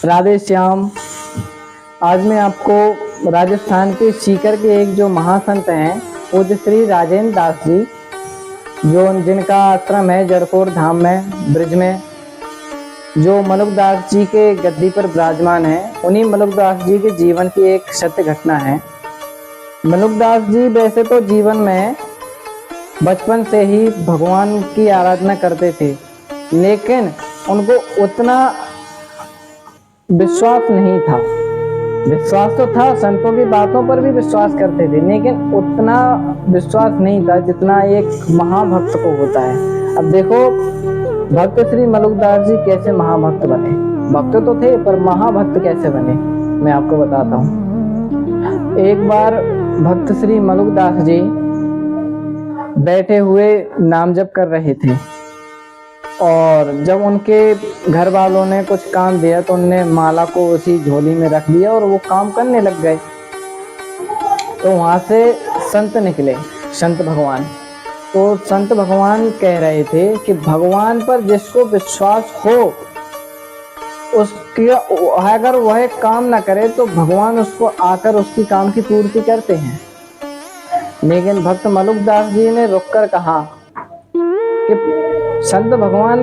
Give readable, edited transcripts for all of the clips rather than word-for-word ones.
राधे श्याम। आज मैं आपको राजस्थान के सीकर के एक जो महासंत हैं पूज्य श्री राजेंद्र दास जी, जिनका आश्रम है जड़कोर धाम में ब्रिज में, जो मलुकदास जी के गद्दी पर विराजमान है, उन्हीं मलुकदास जी के जीवन की एक सत्य घटना है। मलुकदास जी वैसे तो जीवन में बचपन से ही भगवान की आराधना करते थे, लेकिन उनको उतना विश्वास नहीं था। विश्वास तो था, संतों की बातों पर भी विश्वास करते थे, लेकिन उतना विश्वास नहीं था जितना एक महाभक्त को होता है। अब देखो भक्त श्री मलुकदास जी कैसे महाभक्त बने। भक्त तो थे पर महाभक्त कैसे बने, मैं आपको बताता हूँ। एक बार भक्त श्री मलुकदास जी बैठे हुए नाम जप कर रहे थे और जब उनके घर वालों ने कुछ काम दिया तो उनने माला को उसी झोली में रख दिया और वो काम करने लग गए। तो वहां से संत निकले, संत भगवान। तो संत भगवान कह रहे थे कि भगवान पर जिसको विश्वास हो उसकी अगर वह काम ना करे तो भगवान उसको आकर उसकी काम की पूर्ति करते हैं। लेकिन भक्त मलुकदास जी ने रुककर कहा कि संत भगवान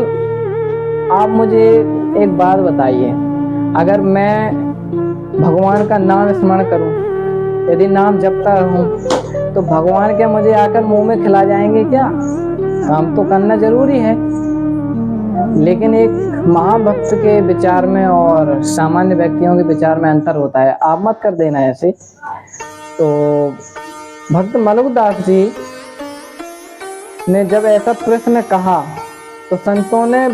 आप मुझे एक बात बताइए, अगर मैं भगवान का नाम स्मरण करूं, यदि नाम जपता रहूं, तो भगवान क्या मुझे आकर मुंह में खिला जाएंगे क्या? काम तो करना जरूरी है। लेकिन एक महाभक्त के विचार में और सामान्य व्यक्तियों के विचार में अंतर होता है, आप मत कर देना ऐसे। तो भक्त मलुकदास जी ने जब ऐसा प्रश्न कहा तो संतों ने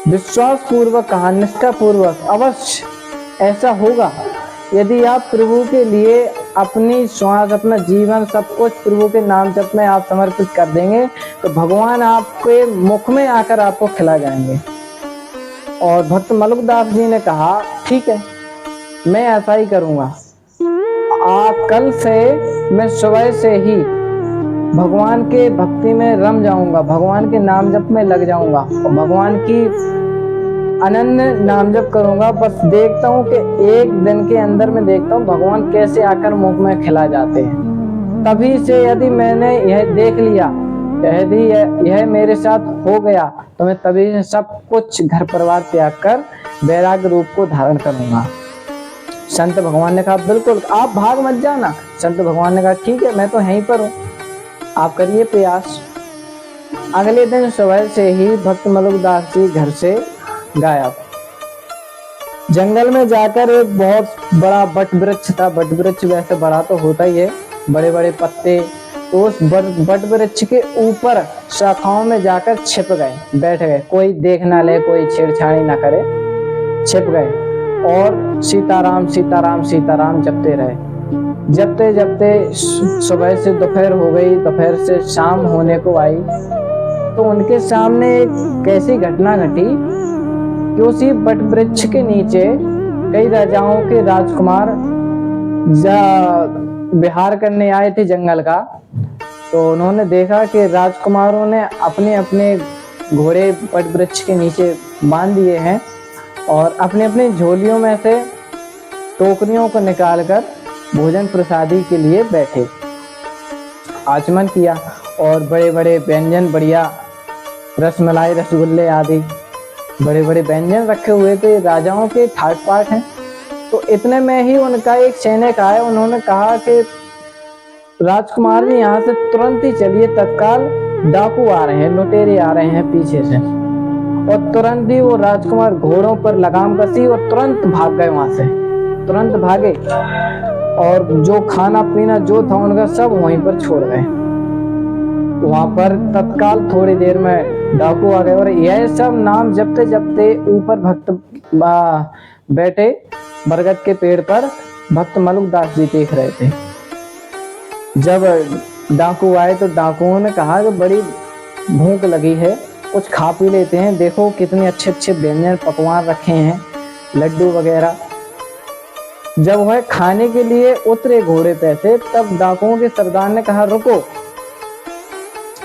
विश्वास पूर्वक कहा, निष्ठा पूर्वक, अवश्य ऐसा होगा। यदि आप प्रभु के लिए अपनी श्वास, अपना जीवन, सब कुछ प्रभु के नाम जप में आप समर्पित कर देंगे तो भगवान आपके मुख में आकर आपको खिला जाएंगे। और भक्त मलुकदास जी ने कहा ठीक है, मैं ऐसा ही करूंगा। कल से मैं सुबह से ही भगवान के भक्ति में रम जाऊंगा, भगवान के नाम जप में लग जाऊंगा और भगवान की अनन्य नाम जप करूंगा। बस देखता हूँ कि एक दिन के अंदर में देखता हूँ भगवान कैसे आकर मुख में खिला जाते हैं। तभी से यदि मैंने यह देख लिया, यदि यह मेरे साथ हो गया तो मैं तभी से सब कुछ घर परिवार त्याग कर वैराग्य रूप को धारण करूंगा। संत भगवान ने कहा बिल्कुल, आप भाग मत जाना। संत भगवान ने कहा ठीक है, मैं तो यहीं पर हूँ, आप करिए प्रयास। अगले दिन सुबह से ही भक्त मलुकदास जी घर से गायब। जंगल में जाकर एक बहुत बड़ा बट वृक्ष था। बट वृक्ष वैसे बड़ा तो होता ही है, बड़े बड़े पत्ते। तो उस बट वृक्ष के ऊपर शाखाओं में जाकर छिप गए, बैठ गए, कोई देख ना ले, कोई छेड़छाड़ी ना करे, छिप गए और सीताराम सीताराम सीताराम जपते रहे। जपते जपते सुबह से दोपहर हो गई, दोपहर से शाम होने को आई तो उनके सामने एक कैसी घटना घटी कि उसी बट वृक्ष के नीचे कई राजाओं के राजकुमार विहार करने आए थे जंगल का। तो उन्होंने देखा कि राजकुमारों ने अपने अपने घोड़े बट वृक्ष के नीचे बांध दिए हैं और अपने अपने झोलियों में से टोकरियों को निकालकर भोजन प्रसादी के लिए बैठे। आचमन किया और बड़े बड़े व्यंजन, बढ़िया रसमलाई, रसगुल्ले आदि बड़े बड़े व्यंजन रखे हुए थे। राजाओं के ठाट पाठ हैं। तो इतने में ही उनका एक सैनिक आया, उन्होंने कहा कि राजकुमार जी यहाँ से तुरंत ही चलिए, तत्काल डाकू आ रहे हैं, लुटेरे आ रहे हैं पीछे से। और तुरंत ही वो राजकुमार घोड़ों पर लगाम कसी और तुरंत भाग गए, वहां से तुरंत भागे और जो खाना पीना जो था उनका सब वहीं पर छोड़ गए। वहां पर तत्काल थोड़ी देर में डाकू आ गए और यह सब नाम जपते जपते ऊपर भक्त बैठे बरगद के पेड़ पर भक्त मलुकदास जी देख रहे थे। जब डाकू आए तो डाकुओं ने कहा कि बड़ी भूख लगी है, कुछ खा पी लेते हैं, देखो कितने अच्छे अच्छे व्यंजन पकवान रखे हैं, लड्डू वगैरह। जब वह खाने के लिए उतरे घोड़े पे से, तब डाकुओं के सरदार ने कहा रुको,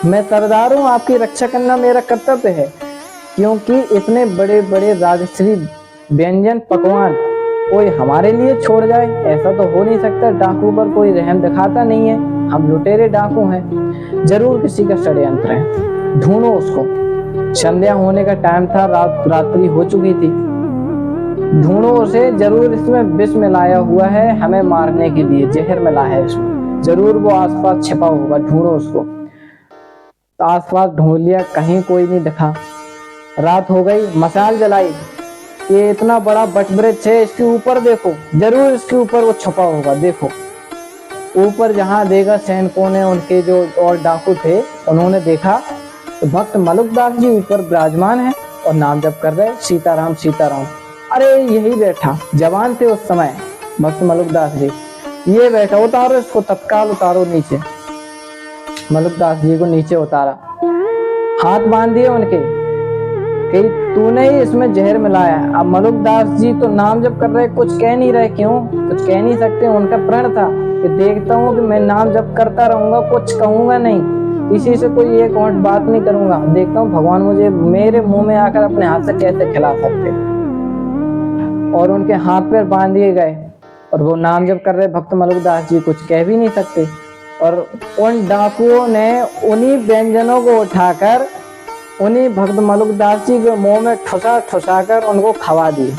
मैं सरदार हूँ, आपकी रक्षा करना मेरा कर्तव्य है, क्योंकि इतने बड़े बड़े राजश्री व्यंजन पकवान कोई हमारे लिए छोड़ जाए, ऐसा तो हो नहीं सकता। डाकू पर कोई रहम दिखाता नहीं है, हम लुटेरे डाकू हैं, जरूर किसी का षड्यंत्र है, ढूंढो उसको। संध्या होने का टाइम था, रात्रि हो चुकी थी, ढूंढो उसे, जरूर इसमें विष मिलाया हुआ है हमें मारने के लिए, जहर मिला है इसमें, जरूर वो आसपास छिपा होगा, ढूंढो उसको। तो आसपास ढूंढ लिया, कहीं कोई नहीं दिखा। रात हो गई, मशाल जलाई, ये इतना बड़ा वट वृक्ष है, इसके ऊपर देखो, जरूर इसके ऊपर वो छुपा होगा, देखो। ऊपर जहां देखा सैनिकों ने, उनके जो और डाकू थे उन्होंने देखा तो भक्त मलुकदास जी ऊपर विराजमान है और नाम जप कर रहे, सीताराम सीताराम। अरे यही बैठा, जवान थे उस समय भक्त मलुकदास जी, ये बैठा, उतारो इसको, तत्काल उतारो नीचे। मलुकदास जी को नीचे उतारा, हाथ बांध दिए उनके कि तूने ही इसमें जहर मिलाया है। अब मलुकदास जी तो नाम जप कर रहे, कुछ कह नहीं रहे, क्यों कुछ कह नहीं सकते, उनका प्रण था कि देखता हूँ कि मैं नाम जप करता रहूंगा, कुछ कहूंगा नहीं, किसी से कोई एक और बात नहीं करूंगा, देखता हूँ भगवान मुझे मेरे मुंह में आकर अपने हाथ से कैसे खिला सकते। और उनके हाथ पैर बांध दिए गए और वो नाम जप कर रहे, भक्त मलुकदास जी कुछ कह भी नहीं सकते। और उन डाकुओं ने उन्हीं व्यंजनों को उठाकर उन्हीं भक्त मलुकदास जी के मुंह में ठुसा ठुसा कर उनको खवा दिए,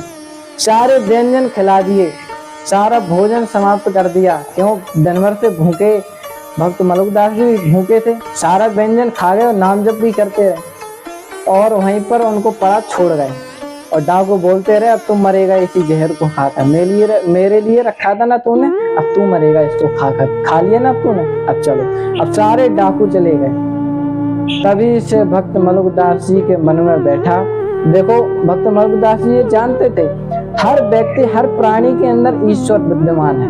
सारे व्यंजन खिला दिए, सारा भोजन समाप्त कर दिया। क्यों, दिन भर से भूखे भक्त मलुकदास जी भूखे थे, सारा व्यंजन खा गए और नाम जप भी करते रहे और वहीं पर उनको पड़ा छोड़ गए। और डाकू बोलते रहे, अब तुम मरेगा इसी जहर को खाकर, मेरे लिए रखा था ना तूने, अब तू मरेगा इसको खाकर, खा लिया ना अब तूने, अब चलो। अब सारे डाकू चले गए। तभी से भक्त मलुकदास जी के मन में बैठा, देखो भक्त मलुकदास जी ये जानते थे हर व्यक्ति, हर प्राणी के अंदर ईश्वर विद्यमान है,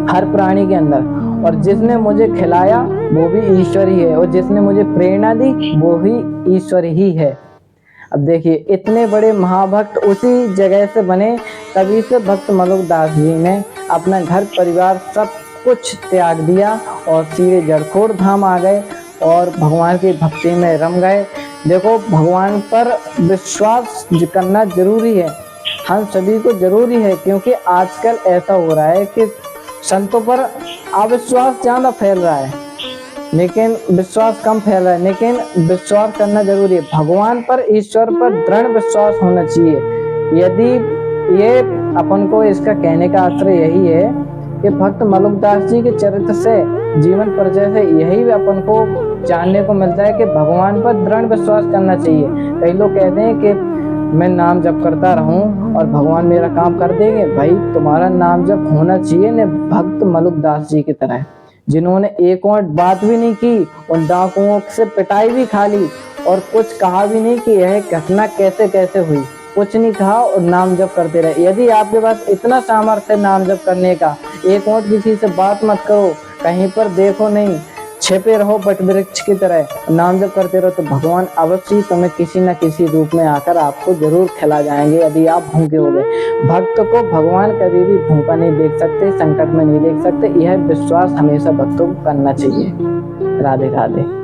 हर प्राणी के अंदर, और जिसने मुझे खिलाया वो भी ईश्वर ही है, और जिसने मुझे प्रेरणा दी वो भी ईश्वर ही है। अब देखिए, इतने बड़े महाभक्त उसी जगह से बने, तभी से भक्त मलुकदास जी ने अपना घर परिवार सब कुछ त्याग दिया और सीधे जड़खोड़ धाम आ गए और भगवान की भक्ति में रम गए। देखो, भगवान पर विश्वास करना जरूरी है, हम सभी को जरूरी है, क्योंकि आजकल ऐसा हो रहा है कि संतों पर अविश्वास ज्यादा फैल रहा है, लेकिन विश्वास कम फैल रहा है, लेकिन विश्वास करना जरूरी है। भगवान पर, ईश्वर पर दृढ़ विश्वास होना चाहिए। यदि ये अपन को इसका कहने का आश्रय यही है कि भक्त मलुकदास जी के चरित्र से, जीवन परिचय से यही अपन को जानने को मिलता है कि भगवान पर दृढ़ विश्वास करना चाहिए। कई लोग कहते हैं कि मैं नाम जप करता रहूं और भगवान मेरा काम कर देंगे। भाई, तुम्हारा नाम जप होना चाहिए न भक्त मलुकदास जी की तरह, जिन्होंने एक और बात भी नहीं की, उन डाकुओं से पिटाई भी खा ली और कुछ कहा भी नहीं कि यह घटना कैसे कैसे हुई, कुछ नहीं कहा और नाम जप करते रहे। यदि आपके पास इतना सामर्थ्य नाम जप करने का, एक और किसी से बात मत करो, कहीं पर देखो नहीं, छिपे रहो वट वृक्ष की तरह, नाम जप करते रहो, तो भगवान अवश्य तुम्हें किसी न किसी रूप में आकर आपको जरूर खिला जाएंगे यदि आप भूखे हो गए। भक्त को भगवान कभी भी भूखा नहीं देख सकते, संकट में नहीं देख सकते, यह विश्वास हमेशा भक्तों को करना चाहिए। राधे राधे।